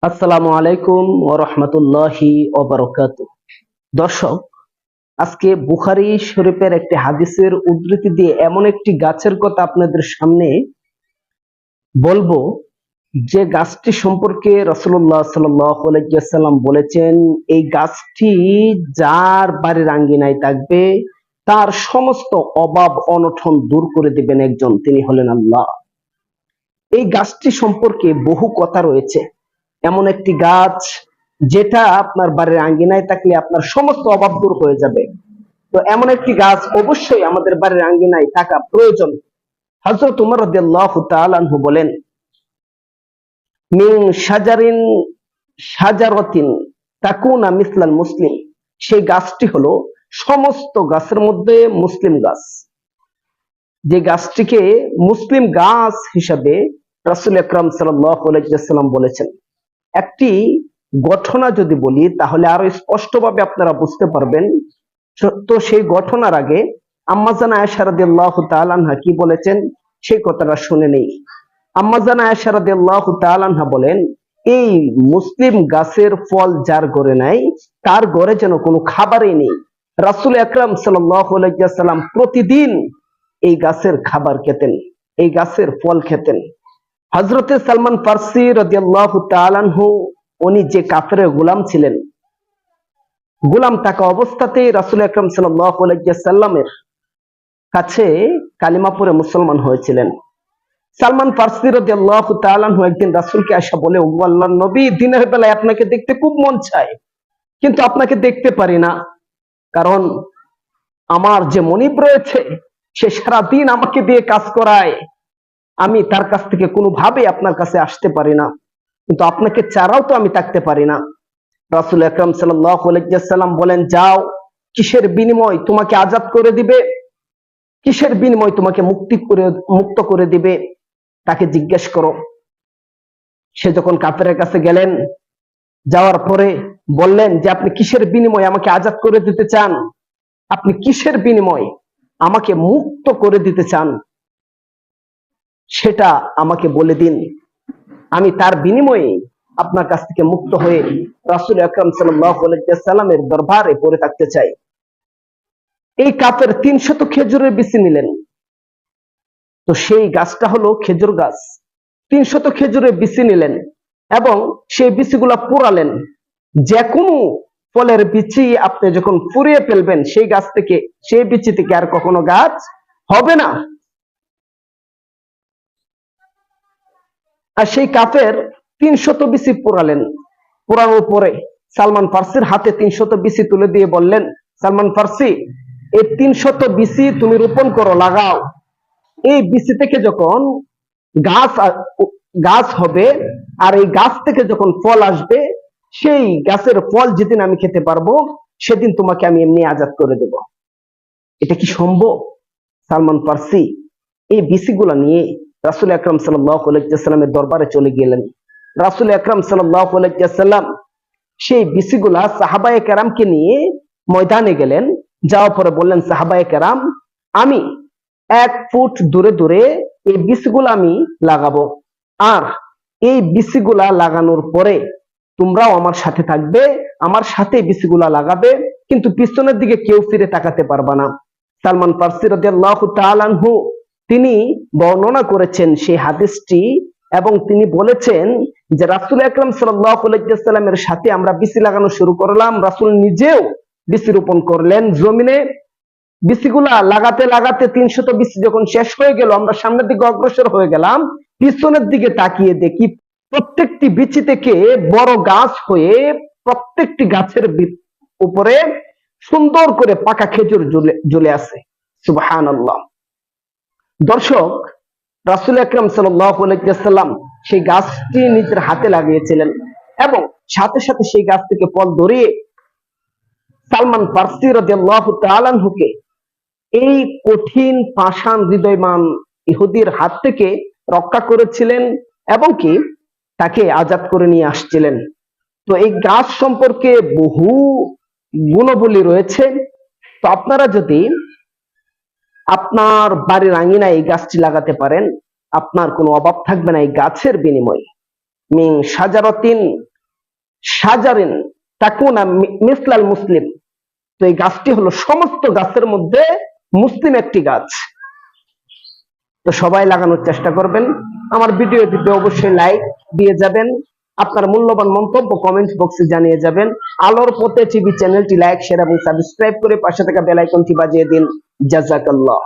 আসসালামু আলাইকুম ওয়া রাহমাতুল্লাহি ওয়া বারাকাতুহু। দর্শক, আজকে বুখারী শরীফের একটি হাদিসের উদ্ধৃতি দিয়ে এমন একটি গাছের কথা আপনাদের সামনে বলবো, যে গাছটি সম্পর্কে রাসূলুল্লাহ সাল্লাল্লাহু আলাইহি ওয়াসাল্লাম বলেছেন, এই গাছটি যার বাড়ির আঙ্গিনায় থাকবে তার সমস্ত অভাব অনটন দূর করে দিবেন একজন, তিনি হলেন আল্লাহ। এই গাছটি সম্পর্কে বহু কথা রয়েছে। এমন একটি গাছ যেটা আপনার বাড়ির আঙ্গিনায় থাকলে আপনার সমস্ত অভাব দূর হয়ে যাবে। তো এমন একটি গাছ অবশ্যই আমাদের বাড়ির আঙ্গিনায় থাকা প্রয়োজন। হযরত উমর রাদিয়াল্লাহু তাআলা আনহু বলেন, মিন শাজারিন শাজারাতিন তাকুনা মিসলাল মুসলিম। সেই গাছটি হলো সমস্ত গাছের মধ্যে মুসলিম গাছ, যে গাছটিকে মুসলিম গাছ হিসাবে রাসূল আকরাম সাল্লাল্লাহু আলাইহি ওয়াসাল্লাম বলেছেন। একটি ঘটনা যদি বলি তাহলে আরো স্পষ্টভাবে আপনারা বুঝতে পারবেন। তো সেই ঘটনার আগে আম্মাজান আয়েশা রাদিয়াল্লাহু তাআলা আনহা কি বলেছেন সেই কথাটা শুনে নেই। আম্মাজান আয়েশা রাদিয়াল্লাহু তাআলা আনহা বলেন, এই মুসলিম গাছের ফল যার ঘরে নাই তার ঘরে যেন কোনো খাবারই নেই। রাসূল আকরাম সাল্লাল্লাহু আলাইহি ওয়াসাল্লাম প্রতিদিন এই গাছের খাবার খেতেন, এই গাছের ফল খেতেন। হযরতে সালমান ফারসি রাদিয়াল্লাহু তাআলা আনহু, উনি যে কাফেরের গোলাম ছিলেন, গোলাম থাকা অবস্থাতেই রাসূল আকরাম সাল্লাল্লাহু আলাইহি ওয়াসাল্লামের কাছে কালিমা পড়ে মুসলমান হয়েছিলেন। সালমান ফারসি রাদিয়াল্লাহু তাআলা আনহু একদিন রাসূলকে আয়েশা বলে, ওগো আল্লাহর নবী, দিনের বেলায় আপনাকে দেখতে খুব মন চায়, কিন্তু আপনাকে দেখতে পারি না, কারণ আমার যে মনিব রয়েছে সে সারাদিন আমাকে দিয়ে কাজ করায়, আমি তার কাছ থেকে কোনোভাবে আপনার কাছে আসতে পারি না, কিন্তু আপনাকে ছাড়াও তো আমি থাকতে পারি না। রাসূল আকরাম সাল্লাল্লাহু আলাইহি ওয়াসাল্লাম বলেন, যাও, কিসের বিনিময় তোমাকে আজাদ করে দিবে, কিসের বিনিময় তোমাকে মুক্ত করে দিবে, তাকে জিজ্ঞেস করো। সে যখন কাফেরের কাছে গেলেন, যাওয়ার পরে বললেন যে আপনি কিসের বিনিময় আমাকে আজাদ করে দিতে চান, আপনি কিসের বিনিময় আমাকে মুক্ত করে দিতে চান, সেটা আমাকে বলে দিন, আমি তার বিনিময়ে আপনার কাছ থেকে মুক্ত হয়ে রাসূল আকরাম সাল্লাল্লাহু আলাইহি ওয়াসাল্লামের দরবারে পড়ে থাকতে চাই। এই কাফের ৩০০ খেজুরের বিচি নিলেন। তো সেই গাছটা হলো খেজুর গাছ। ৩০০ খেজুরের বিচি নিলেন এবং সেই বিচিগুলা পোড়ালেন। যে কোনো ফলের বিচি আপনি যখন পুড়িয়ে ফেলবেন, সেই গাছ থেকে, সেই বিচি থেকে আর কখনো গাছ হবে না। আর সেই কাফের ৩০০ বিচি পোড়ালেন। পোড়ানোর পরে সালমান ফারসির হাতে ৩০০ বিচি তুলে দিয়ে বললেন, সালমান ফারসি, এই ৩০০ বিচি তুমি রোপণ করো, লাগাও। এই বিচি থেকে যখন গাছ গাছ হবে আর এই গাছ থেকে যখন ফল আসবে, সেই গাছের ফল যেদিন আমি খেতে পারবো সেদিন তোমাকে আমি এমনি আজাদ করে দেব। এটা কি সম্ভব? সালমান ফারসি এই বিচিগুলা নিয়ে রাসূল আকরাম সাল্লাল্লাহু আলাইহি ওয়াসাল্লামের দরবারে চলে গেলেন। রাসূল আকরাম সাল্লাল্লাহু আলাইহি ওয়াসাল্লাম সেই বিচিগুলা সাহাবায়ে কেরামকে নিয়ে ময়দানে গেলেন। যাওয়ার পরে বললেন, সাহাবায়ে কেরাম, আমি ১ ফুট দূরে দূরে এই বিচিগুলা আমি লাগাবো, আর এই বিচিগুলা লাগানোর পরে তোমরাও আমার সাথে থাকবে, আমার সাথে বিচিগুলা লাগাবে, কিন্তু পিছনের দিকে কেউ ফিরে তাকাতে পারবা না। সালমান ফারসি রাদিয়াল্লাহু তাআলা আনহু তিনি বর্ণনা করেছেন সেই হাদিসটি, এবং তিনি বলেছেন যে রাসূল আকরাম সাল্লাল্লাহু আলাইহি ওয়াসাল্লামের সাথে আমরা বিচি লাগানো শুরু করলাম। রাসূল নিজেও বিচি রোপণ করলেন জমিনে। বিচিগুলা লাগাতে লাগাতে ৩০০ বিচি যখন শেষ হয়ে গেল, আমরা সামনের দিকে অগ্রসর হয়ে গেলাম। পিছনের দিকে তাকিয়ে দেখি প্রত্যেকটি বিচি থেকে বড় গাছ হয়ে প্রত্যেকটি গাছের উপরে সুন্দর করে পাকা খেজুর ঝুলে আছে। সুবহানাল্লাহ। দর্শক, রাসূল আকরাম সাল্লাল্লাহু আলাইহি ওয়াসাল্লাম সেই গাছটি নিজের হাতে লাগিয়েছিলেন এবং সাথে সাথে সেই গাছ থেকে ফল ধরিয়ে সালমান ফারসি রাদিয়াল্লাহু তাআলা আনহুকে এই কঠিন পাষাণ হৃদয়মান ইহুদির হাত থেকে রক্ষা করেছিলেন এবং কি তাকে আজাদ করে নিয়ে আসছিলেন। তো এই গাছ সম্পর্কে বহু গুণাবলী রয়েছে। তো আপনারা যদি আপনার বাড়ির আঙিনায় এই গাছটি লাগাতে পারেন, আপনার কোনো অভাব থাকবে না এই গাছের বিনিময়ে। মিন শাজারাতিন শাজারিন তাকুনা মিসলাল মুসলিম। তো এই গাছটি হলো সমস্ত গাছের মধ্যে মুসলিম একটি গাছ। তো সবাই লাগানোর চেষ্টা করবেন। আমার ভিডিওটিতে অবশ্যই লাইক দিয়ে যাবেন, আপনার মূল্যবান মন্তব্য কমেন্ট বক্সে জানিয়ে যাবেন। আলোর পথে টিভি চ্যানেলটি লাইক, শেয়ার এবং সাবস্ক্রাইব করে পাশে থাকা বেল আইকনটি বাজিয়ে দিন। জাযাকাল্লাহ।